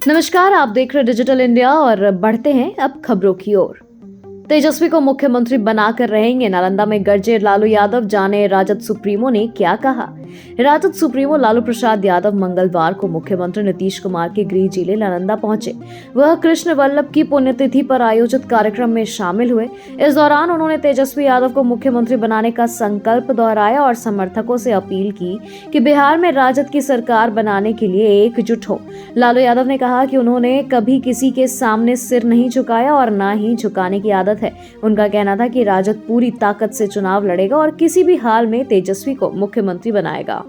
नमस्कार, आप देख रहे डिजिटल इंडिया और बढ़ते हैं अब खबरों की ओर। तेजस्वी को मुख्यमंत्री बनाकर रहेंगे, नालंदा में गरजे लालू यादव, जाने राजद सुप्रीमो ने क्या कहा। राजद सुप्रीमो लालू प्रसाद यादव मंगलवार को मुख्यमंत्री नीतीश कुमार के गृह जिले नालंदा पहुंचे। वह कृष्ण वल्लभ की पुण्यतिथि पर आयोजित कार्यक्रम में शामिल हुए। इस दौरान उन्होंने तेजस्वी यादव को मुख्यमंत्री बनाने का संकल्प दोहराया और समर्थकों से अपील की कि बिहार में राजद की सरकार बनाने के लिए एकजुट हो। लालू यादव ने कहा कि उन्होंने कभी किसी के सामने सिर नहीं झुकाया और न ही झुकाने की आदत है। उनका कहना था कि राजद पूरी ताकत से चुनाव लड़ेगा और किसी भी हाल में तेजस्वी को मुख्यमंत्री बनाएगा।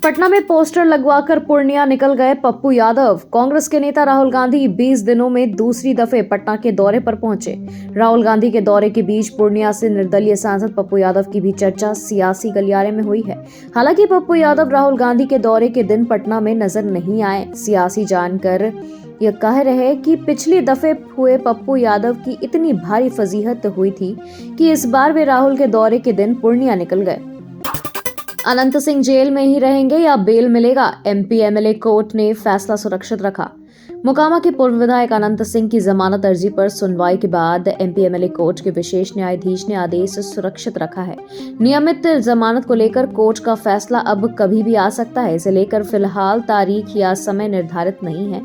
पटना में पोस्टर लगवाकर पूर्णिया निकल गए पप्पू यादव। कांग्रेस के नेता राहुल गांधी 20 दिनों में दूसरी दफे पटना के दौरे पर पहुंचे। राहुल गांधी के दौरे के बीच पूर्णिया से निर्दलीय सांसद पप्पू यादव की भी चर्चा सियासी गलियारे में हुई है। हालांकि पप्पू यादव राहुल गांधी के दौरे के दिन पटना में नजर नहीं आए। सियासी जानकर यह कह रहे कि पिछली दफे हुए पप्पू यादव की इतनी भारी फजीहत हुई थी कि इस बार वे राहुल के दौरे के दिन पूर्णिया निकल गए। अनंत सिंह जेल में ही रहेंगे या बेल मिलेगा, एमपी एमएलए कोर्ट ने फैसला सुरक्षित रखा। मोकामा के पूर्व विधायक अनंत सिंह की जमानत अर्जी पर सुनवाई के बाद एमपी एमएलए कोर्ट के विशेष न्यायाधीश ने आदेश सुरक्षित रखा है। नियमित जमानत को लेकर कोर्ट का फैसला अब कभी भी आ सकता है। इसे लेकर फिलहाल तारीख या समय निर्धारित नहीं है।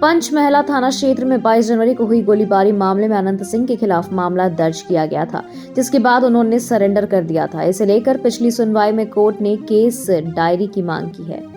पंचमहला थाना क्षेत्र में 22 जनवरी को हुई गोलीबारी मामले में अनंत सिंह के खिलाफ मामला दर्ज किया गया था, जिसके बाद उन्होंने सरेंडर कर दिया था। इसे लेकर पिछली सुनवाई में कोर्ट ने केस डायरी की मांग की है।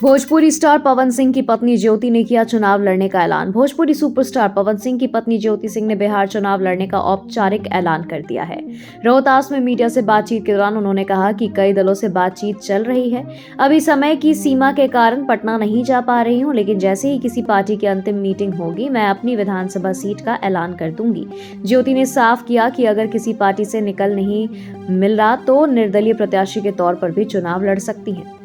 भोजपुरी स्टार पवन सिंह की पत्नी ज्योति ने किया चुनाव लड़ने का ऐलान। भोजपुरी सुपरस्टार पवन सिंह की पत्नी ज्योति सिंह ने बिहार चुनाव लड़ने का औपचारिक ऐलान कर दिया है। रोहतास में मीडिया से बातचीत के दौरान उन्होंने कहा कि कई दलों से बातचीत चल रही है। अभी समय की सीमा के कारण पटना नहीं जा पा रही हूं, लेकिन जैसे ही किसी पार्टी की अंतिम मीटिंग होगी मैं अपनी विधानसभा सीट का ऐलान कर दूंगी। ज्योति ने साफ किया कि अगर किसी पार्टी से निकल नहीं मिल रहा तो निर्दलीय प्रत्याशी के तौर पर भी चुनाव लड़ सकती है।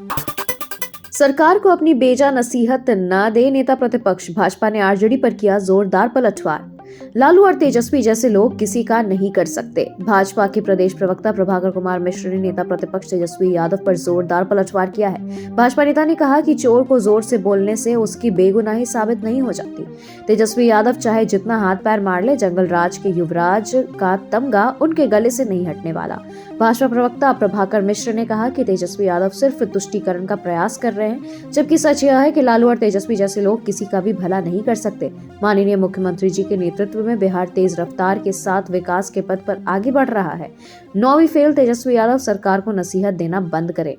सरकार को अपनी बेजा नसीहत न दे, नेता प्रतिपक्ष भाजपा ने आरजेडी पर किया जोरदार पलटवार। लालू और तेजस्वी जैसे लोग किसी का नहीं कर सकते। भाजपा के प्रदेश प्रवक्ता प्रभाकर कुमार मिश्र ने नेता प्रतिपक्ष तेजस्वी यादव पर जोरदार पलटवार किया है। भाजपा नेता ने कहा कि चोर को जोर से बोलने से उसकी बेगुनाही साबित नहीं हो जाती। तेजस्वी यादव चाहे जितना हाथ पैर मार ले, जंगल राज के युवराज का तमगा उनके गले से नहीं हटने वाला। भाजपा प्रवक्ता प्रभाकर मिश्र ने कहा कि तेजस्वी यादव सिर्फ तुष्टीकरण का प्रयास कर रहे हैं, जबकि सच यह है कि लालू और तेजस्वी जैसे लोग किसी का भी भला नहीं कर सकते। माननीय मुख्यमंत्री जी के नेतृत्व में बिहार तेज रफ्तार के साथ विकास के पथ पर आगे बढ़ रहा है। 9वीं फेल तेजस्वी यादव सरकार को नसीहत देना बंद करे।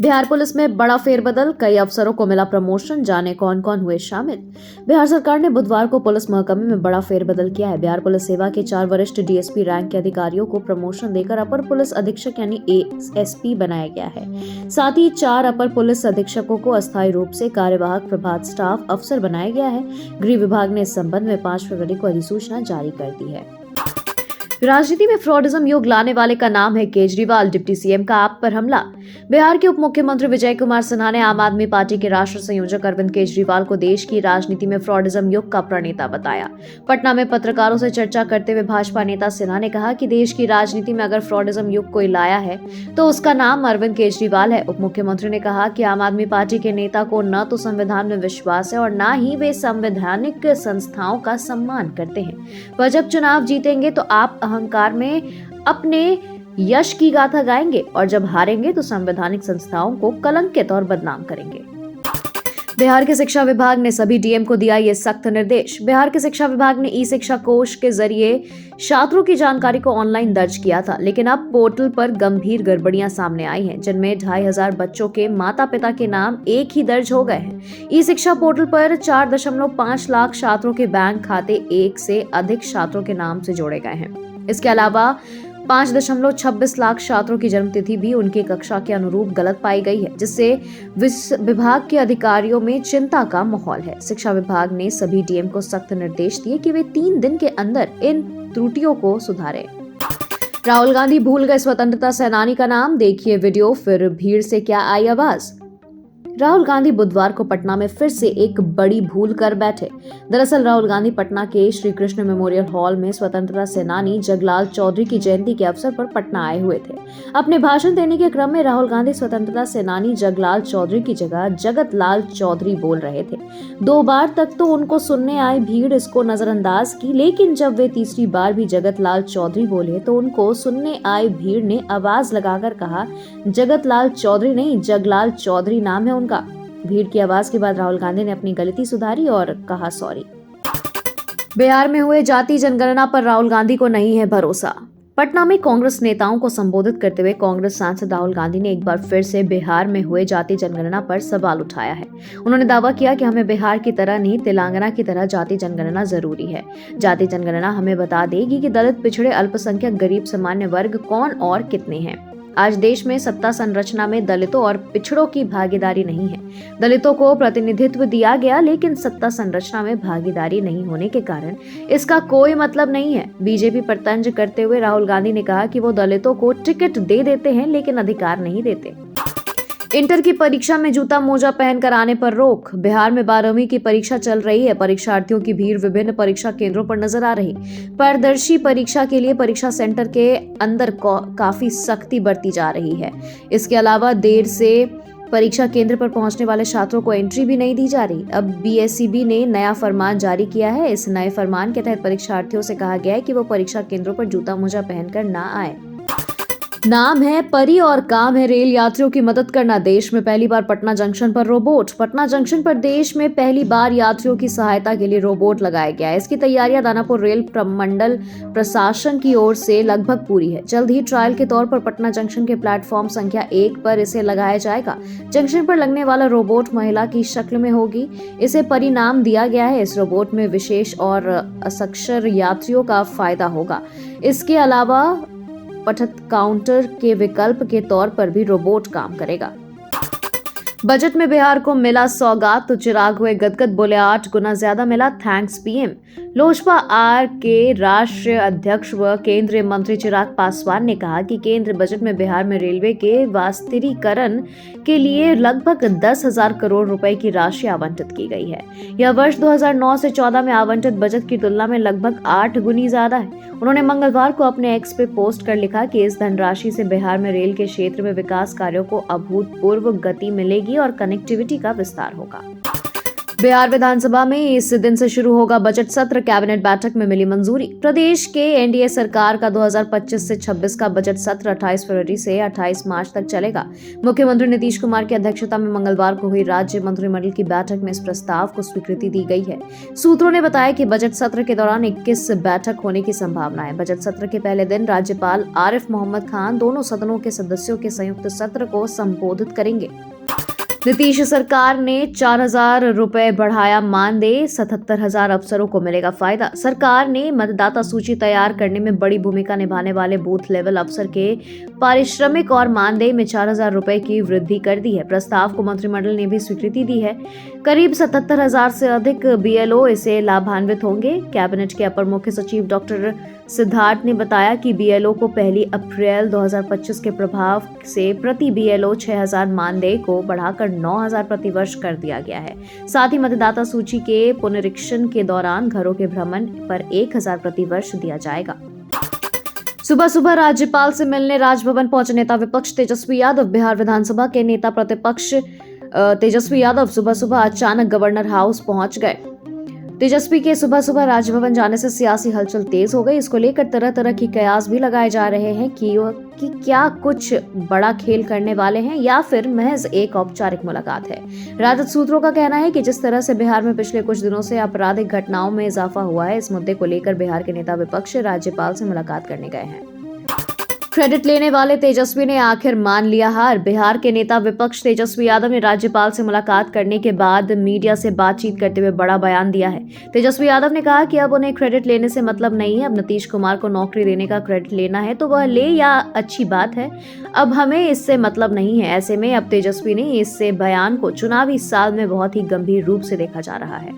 बिहार पुलिस में बड़ा फेरबदल, कई अफसरों को मिला प्रमोशन, जाने कौन कौन हुए शामिल। बिहार सरकार ने बुधवार को पुलिस महकमे में बड़ा फेरबदल किया है। बिहार पुलिस सेवा के 4 वरिष्ठ डीएसपी रैंक के अधिकारियों को प्रमोशन देकर अपर पुलिस अधीक्षक यानी एएसपी बनाया गया है। साथ ही 4 अपर पुलिस अधीक्षकों को अस्थायी रूप से कार्यवाहक प्रभात स्टाफ अफसर बनाया गया है। गृह विभाग ने इस संबंध में 5 फरवरी को अधिसूचना जारी कर दी है। राजनीति में फ्रॉडिज्म युग लाने वाले का नाम है केजरीवाल, डिप्टी सीएम का आप पर हमला। बिहार के उप मुख्यमंत्री विजय कुमार सिन्हा ने आम आदमी पार्टी के राष्ट्रीय संयोजक अरविंद केजरीवाल को देश की राजनीति में फ्रॉडिज्म युग का प्रणेता बताया। पटना में पत्रकारों से चर्चा करते हुए भाजपा नेता सिन्हा ने कहा कि देश की राजनीति में अगर फ्रॉडिज्म युग कोई लाया है तो उसका नाम अरविंद केजरीवाल है। उप मुख्यमंत्री ने कहा कि आम आदमी पार्टी के नेता को न तो संविधान में विश्वास है और न ही वे संवैधानिक संस्थाओं का सम्मान करते हैं। वह जब चुनाव जीतेंगे तो आप अहंकार में अपने यश की गाथा गाएंगे और जब हारेंगे तो संवैधानिक संस्थाओं को कलंकित और बदनाम करेंगे। बिहार के शिक्षा विभाग ने सभी डीएम को दिया ये सख्त निर्देश। बिहार के शिक्षा विभाग ने ई शिक्षा कोष के जरिए छात्रों की जानकारी को ऑनलाइन दर्ज किया था, लेकिन अब पोर्टल पर गंभीर गड़बड़ियां सामने आई हैं, जिनमें 2500 बच्चों के माता पिता के नाम एक ही दर्ज हो गए हैं। ई शिक्षा पोर्टल पर 4.5 लाख छात्रों के बैंक खाते 1 से अधिक छात्रों के नाम से जोड़े गए हैं। इसके अलावा 5.26 लाख छात्रों की जन्मतिथि भी उनकी कक्षा के अनुरूप गलत पाई गई है, जिससे विभाग के अधिकारियों में चिंता का माहौल है। शिक्षा विभाग ने सभी डीएम को सख्त निर्देश दिए कि वे 3 दिन के अंदर इन त्रुटियों को सुधारें। राहुल गांधी भूल गए स्वतंत्रता सेनानी का नाम, देखिए वीडियो, फिर भीड़ से क्या आई आवाज। राहुल गांधी बुधवार को पटना में फिर से एक बड़ी भूल कर बैठे। दरअसल राहुल गांधी पटना के श्री कृष्ण मेमोरियल हॉल में स्वतंत्रता सेनानी जगलाल चौधरी की जयंती के अवसर पर पटना आए हुए थे। अपने भाषण देने के क्रम में राहुल गांधी स्वतंत्रता सेनानी जगलाल चौधरी की जगह जगत लाल चौधरी बोल रहे थे। 2 बार तक तो उनको सुनने आई भीड़ इसको नजरअंदाज की, लेकिन जब वे तीसरी बार भी जगत लाल चौधरी बोले तो उनको सुनने आई भीड़ ने आवाज लगाकर कहा, जगत लाल चौधरी नहीं, जगलाल चौधरी नाम है उनका। भीड़ की आवाज के बाद राहुल गांधी ने अपनी गलती सुधारी और कहा सॉरी। बिहार में हुए जाति जनगणना पर राहुल गांधी को नहीं है भरोसा। पटना में कांग्रेस नेताओं को संबोधित करते हुए कांग्रेस सांसद राहुल गांधी ने एक बार फिर से बिहार में हुए जाति जनगणना पर सवाल उठाया है। उन्होंने दावा किया कि हमें बिहार की तरह नहीं, तेलंगाना की तरह जाति जनगणना जरूरी है। जाति जनगणना हमें बता देगी कि दलित, पिछड़े, अल्पसंख्यक, गरीब, सामान्य वर्ग कौन और कितने हैं। आज देश में सत्ता संरचना में दलितों और पिछड़ों की भागीदारी नहीं है। दलितों को प्रतिनिधित्व दिया गया, लेकिन सत्ता संरचना में भागीदारी नहीं होने के कारण इसका कोई मतलब नहीं है। बीजेपी पर तंज करते हुए राहुल गांधी ने कहा कि वो दलितों को टिकट दे देते हैं, लेकिन अधिकार नहीं देते। इंटर की परीक्षा में जूता मोजा पहनकर आने पर रोक। बिहार में 12वीं की परीक्षा चल रही है। परीक्षार्थियों की भीड़ विभिन्न परीक्षा केंद्रों पर नजर आ रही। पारदर्शी परीक्षा के लिए परीक्षा सेंटर के अंदर काफी सख्ती बरती जा रही है। इसके अलावा देर से परीक्षा केंद्र पर पहुंचने वाले छात्रों को एंट्री भी नहीं दी जा रही। अब बीएसईबी ने नया फरमान जारी किया है। इस नए फरमान के तहत परीक्षार्थियों से कहा गया है कि वो परीक्षा केंद्रों पर जूता मोजा पहनकर न आए। नाम है परी और काम है रेल यात्रियों की मदद करना। देश में पहली बार पटना जंक्शन पर रोबोट। पटना जंक्शन पर देश में पहली बार यात्रियों की सहायता के लिए रोबोट लगाया गया है। इसकी तैयारियां दानापुर रेल मंडल प्रशासन की ओर से लगभग पूरी है। जल्द ही ट्रायल के तौर पर पटना जंक्शन के प्लेटफॉर्म संख्या 1 पर इसे लगाया जाएगा। जंक्शन पर लगने वाला रोबोट महिला की शक्ल में होगी। इसे परी नाम दिया गया है। इस रोबोट में विशेष और असक्षर यात्रियों का फायदा होगा। इसके अलावा पठत काउंटर के विकल्प के तौर पर भी रोबोट काम करेगा। बजट में बिहार को मिला सौगात तो चिराग हुए गदगद, बोले 8 गुना ज्यादा मिला, थैंक्स पीएम। लोजपा आर के राष्ट्रीय अध्यक्ष व केंद्रीय मंत्री चिराग पासवान ने कहा कि केंद्र बजट में बिहार में रेलवे के वास्तरीकरण के लिए लगभग 10,000 करोड़ रुपए की राशि आवंटित की गई है। यह वर्ष 2009 से 14 में आवंटित बजट की तुलना में लगभग 8 गुनी ज्यादा है। उन्होंने मंगलवार को अपने एक्स पे पोस्ट कर लिखा कि इस धनराशि से बिहार में रेल के क्षेत्र में विकास कार्यों को अभूतपूर्व गति मिलेगी और कनेक्टिविटी का विस्तार होगा। बिहार विधानसभा में इस दिन से शुरू होगा बजट सत्र। कैबिनेट बैठक में मिली मंजूरी। प्रदेश के एनडीए सरकार का 2025 से 26 का बजट सत्र 28 फरवरी से 28 मार्च तक चलेगा। मुख्यमंत्री नीतीश कुमार की अध्यक्षता में मंगलवार को हुई राज्य मंत्रिमंडल की बैठक में इस प्रस्ताव को स्वीकृति दी गई है। सूत्रों ने बताया कि बजट सत्र के दौरान 21 बैठक होने की संभावना है। बजट सत्र के पहले दिन राज्यपाल आरिफ मोहम्मद खान दोनों सदनों के सदस्यों के संयुक्त सत्र को संबोधित करेंगे। नीतीश सरकार ने 4,000 रुपए बढ़ाया मानदेय, 77,000 अफसरों को मिलेगा फायदा। सरकार ने मतदाता सूची तैयार करने में बड़ी भूमिका निभाने वाले बूथ लेवल अफसर के पारिश्रमिक और मानदेय में 4,000 रुपए की वृद्धि कर दी है। प्रस्ताव को मंत्रिमंडल ने भी स्वीकृति दी है। करीब 77,000 से अधिक बीएलओ इसे लाभान्वित होंगे। कैबिनेट के अपर मुख्य सचिव डॉक्टर सिद्धार्थ ने बताया कि बीएलओ को 1 अप्रैल 2025 के प्रभाव से प्रति बीएलओ 6,000 मानदेय को बढ़ाकर 9,000 प्रति वर्ष कर दिया गया है। साथ ही मतदाता सूची के पुनरीक्षण के दौरान घरों के भ्रमण पर 1,000 प्रति वर्ष दिया जाएगा। सुबह सुबह राज्यपाल से मिलने राजभवन पहुंचे नेता विपक्ष तेजस्वी यादव। बिहार विधानसभा के नेता प्रतिपक्ष तेजस्वी यादव सुबह सुबह अचानक गवर्नर हाउस पहुंच गए। तेजस्वी के सुबह सुबह राजभवन जाने से सियासी हलचल तेज हो गई। इसको लेकर तरह तरह की कयास भी लगाए जा रहे हैं कि क्या कुछ बड़ा खेल करने वाले हैं या फिर महज एक औपचारिक मुलाकात है। राजद सूत्रों का कहना है कि जिस तरह से बिहार में पिछले कुछ दिनों से आपराधिक घटनाओं में इजाफा हुआ है, इस मुद्दे को लेकर बिहार के नेता विपक्ष राज्यपाल से मुलाकात करने गए हैं। क्रेडिट लेने वाले तेजस्वी ने आखिर मान लिया हार। बिहार के नेता विपक्ष तेजस्वी यादव ने राज्यपाल से मुलाकात करने के बाद मीडिया से बातचीत करते हुए बड़ा बयान दिया है। तेजस्वी यादव ने कहा कि अब उन्हें क्रेडिट लेने से मतलब नहीं है। अब नीतीश कुमार को नौकरी देने का क्रेडिट लेना है तो वह ले, या अच्छी बात है, अब हमें इससे मतलब नहीं है। ऐसे में अब तेजस्वी ने इस बयान को चुनावी साल में बहुत ही गंभीर रूप से देखा जा रहा है।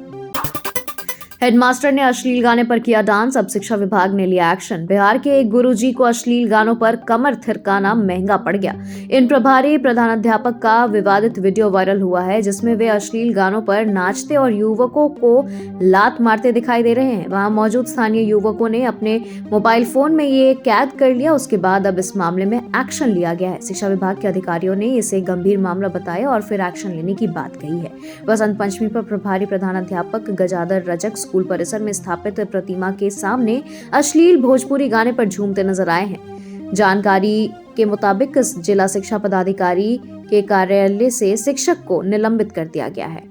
हेडमास्टर ने अश्लील गाने पर किया डांस, अब शिक्षा विभाग ने लिया एक्शन। बिहार के एक गुरुजी को अश्लील गानों पर कमर थिरकाना महंगा पड़ गया। इन प्रभारी प्रधानाध्यापक का विवादित वीडियो वायरल हुआ है, जिसमें वे अश्लील गानों पर नाचते और युवकों को लात मारते दिखाई दे रहे हैं। वहां मौजूद स्थानीय युवकों ने अपने मोबाइल फोन में ये कैद कर लिया। उसके बाद अब इस मामले में एक्शन लिया गया है। शिक्षा विभाग के अधिकारियों ने इसे गंभीर मामला बताया और फिर एक्शन लेने की बात कही है। बसंत पंचमी पर प्रभारी प्रधानाध्यापक गजाधर रजक स्कूल परिसर में स्थापित प्रतिमा के सामने अश्लील भोजपुरी गाने पर झूमते नजर आए हैं। जानकारी के मुताबिक जिला शिक्षा पदाधिकारी के कार्यालय से शिक्षक को निलंबित कर दिया गया है।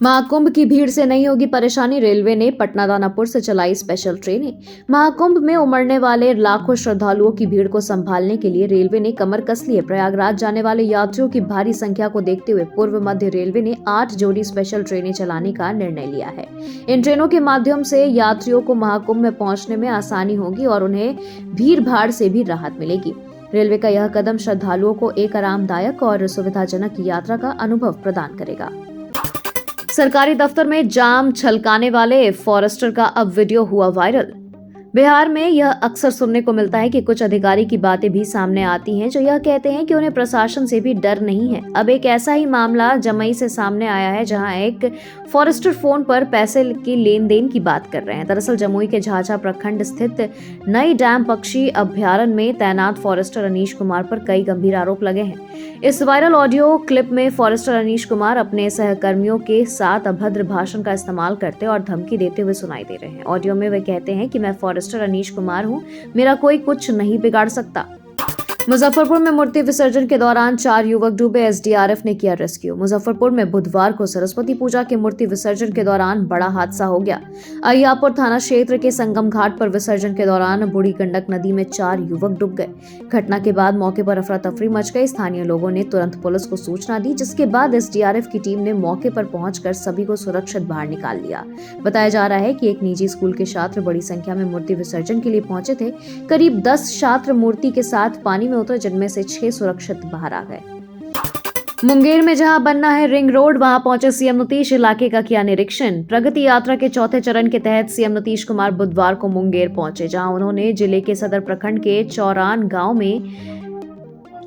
महाकुंभ की भीड़ से नहीं होगी परेशानी, रेलवे ने पटना दानापुर से चलाई स्पेशल ट्रेनें। महाकुंभ में उमड़ने वाले लाखों श्रद्धालुओं की भीड़ को संभालने के लिए रेलवे ने कमर कस ली है। प्रयागराज जाने वाले यात्रियों की भारी संख्या को देखते हुए पूर्व मध्य रेलवे ने 8 जोड़ी स्पेशल ट्रेनें चलाने का निर्णय लिया है। इन ट्रेनों के माध्यम से यात्रियों को महाकुंभ में पहुंचने में आसानी होगी और उन्हें भीड़ भाड़ से भी राहत मिलेगी। रेलवे का यह कदम श्रद्धालुओं को एक आरामदायक और सुविधाजनक यात्रा का अनुभव प्रदान करेगा। सरकारी दफ्तर में जाम छलकाने वाले फॉरेस्टर का अब वीडियो हुआ वायरल। बिहार में यह अक्सर सुनने को मिलता है कि कुछ अधिकारी की बातें भी सामने आती हैं जो यह कहते हैं कि उन्हें प्रशासन से भी डर नहीं है। अब एक ऐसा ही मामला जमुई से सामने आया है, जहां एक फॉरेस्टर फोन पर पैसे की लेन देन की बात कर रहे हैं। दरअसल जमुई के झाझा प्रखंड स्थित नई डैम पक्षी अभ्यारण्य में तैनात फॉरेस्टर अनीश कुमार पर कई गंभीर आरोप लगे हैं। इस वायरल ऑडियो क्लिप में फॉरेस्टर अनीश कुमार अपने सहकर्मियों के साथ अभद्र भाषण का इस्तेमाल करते और धमकी देते हुए सुनाई दे रहे हैं। ऑडियो में वे कहते हैं कि मैं फॉरेस्टर अनीश कुमार हूं, मेरा कोई कुछ नहीं बिगाड़ सकता। मुजफ्फरपुर में मूर्ति विसर्जन के दौरान 4 युवक डूबे, एसडीआरएफ ने किया रेस्क्यू। मुजफ्फरपुर में बुधवार को सरस्वती पूजा के मूर्ति विसर्जन के दौरान बड़ा हादसा हो गया। अहियापुर थाना क्षेत्र के संगम घाट पर विसर्जन के दौरान बूढ़ी गंडक नदी में 4 युवक डूब गए। घटना के बाद मौके पर अफरा तफरी मच गई। स्थानीय लोगों ने तुरंत पुलिस को सूचना दी, जिसके बाद एसडीआरएफ की टीम ने मौके पर पहुंचकर सभी को सुरक्षित बाहर निकाल लिया। बताया जा रहा है कि एक निजी स्कूल के छात्र बड़ी संख्या में मूर्ति विसर्जन के लिए पहुंचे थे। करीब 10 छात्र मूर्ति के साथ पानी में उतरे, जिनमें से 6 सुरक्षित बाहर आ गए। मुंगेर में जहां बनना है रिंग रोड, वहां पहुंचे सीएम नीतीश, इलाके का किया निरीक्षण। प्रगति यात्रा के चौथे चरण के तहत सीएम नीतीश कुमार बुधवार को मुंगेर पहुंचे, जहां उन्होंने जिले के सदर प्रखंड के चौरान गांव में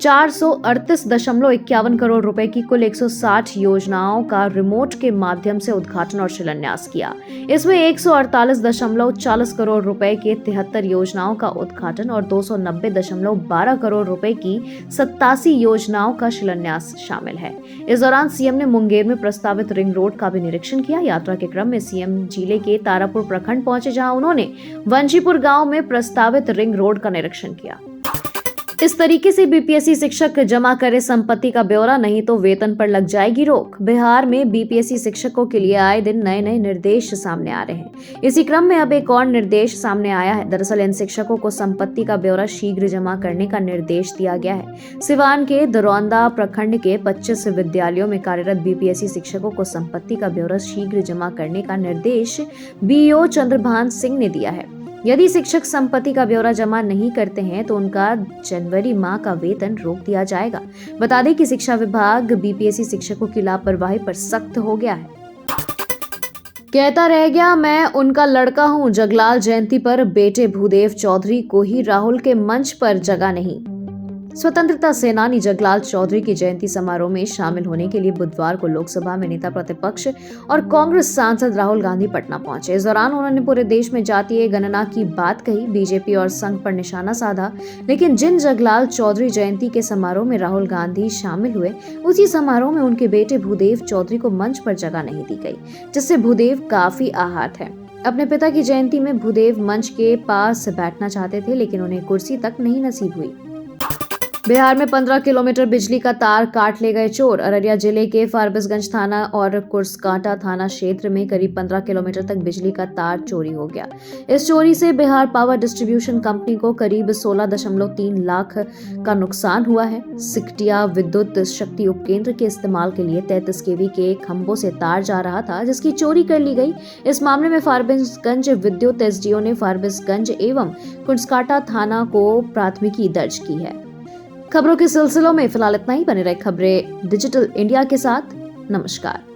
438.51 करोड़ रुपए की कुल 160 योजनाओं का रिमोट के माध्यम से उद्घाटन और शिलान्यास किया। इसमें 148.40 करोड़ रुपए के 73 योजनाओं का उद्घाटन और 290.12 करोड़ रुपए की 87 योजनाओं का शिलान्यास शामिल है। इस दौरान सीएम ने मुंगेर में प्रस्तावित रिंग रोड का भी निरीक्षण किया। यात्रा के क्रम में सीएम जिले के तारापुर प्रखंड पहुंचे, जहां उन्होंने वंशीपुर गांव में प्रस्तावित रिंग रोड का निरीक्षण किया। इस तरीके से बीपीएससी शिक्षक जमा करे संपत्ति का ब्यौरा, नहीं तो वेतन पर लग जाएगी रोक। बिहार में बीपीएससी शिक्षकों के लिए आए दिन नए नए निर्देश सामने आ रहे हैं। इसी क्रम में अब एक और निर्देश सामने आया है। दरअसल इन शिक्षकों को संपत्ति का ब्यौरा शीघ्र जमा करने का निर्देश दिया गया है। सिवान के दरौंदा प्रखंड के 25 विद्यालयों में कार्यरत बीपीएससी शिक्षकों को संपत्ति का ब्यौरा शीघ्र जमा करने का निर्देश बीईओ चंद्रभान सिंह ने दिया है। यदि शिक्षक संपत्ति का ब्यौरा जमा नहीं करते हैं तो उनका जनवरी माह का वेतन रोक दिया जाएगा। बता दें कि शिक्षा विभाग बीपीएससी शिक्षकों की लापरवाही पर सख्त हो गया है। कहता रह गया मैं उनका लड़का हूं, जगलाल जयंती पर बेटे भूदेव चौधरी को ही राहुल के मंच पर जगह नहीं। स्वतंत्रता सेनानी जगलाल चौधरी की जयंती समारोह में शामिल होने के लिए बुधवार को लोकसभा में नेता प्रतिपक्ष और कांग्रेस सांसद राहुल गांधी पटना पहुंचे। इस दौरान उन्होंने पूरे देश में जातीय गणना की बात कही, बीजेपी और संघ पर निशाना साधा। लेकिन जिन जगलाल चौधरी जयंती के समारोह में राहुल गांधी शामिल हुए, उसी समारोह में उनके बेटे भूदेव चौधरी को मंच पर जगह नहीं दी गई, जिससे भूदेव काफी आहत है। अपने पिता की जयंती में भूदेव मंच के पास बैठना चाहते थे, लेकिन उन्हें कुर्सी तक नहीं नसीब हुई। बिहार में 15 किलोमीटर बिजली का तार काट ले गए चोर। अररिया जिले के फारबिसगंज थाना और कुर्सकांटा थाना क्षेत्र में करीब 15 किलोमीटर तक बिजली का तार चोरी हो गया। इस चोरी से बिहार पावर डिस्ट्रीब्यूशन कंपनी को करीब 16.3 लाख का नुकसान हुआ है। सिकटिया विद्युत शक्ति उपकेंद्र के इस्तेमाल के लिए 33 केवी के खंभों से तार जा रहा था, जिसकी चोरी कर ली गई। इस मामले में फारबिसगंज विद्युत एसडीओ ने फारबिसगंज एवं कुर्सकांटा थाना को प्राथमिकी दर्ज की है। खबरों के सिलसिलों में फिलहाल इतना ही। बने रहे खबरें डिजिटल इंडिया के साथ। नमस्कार।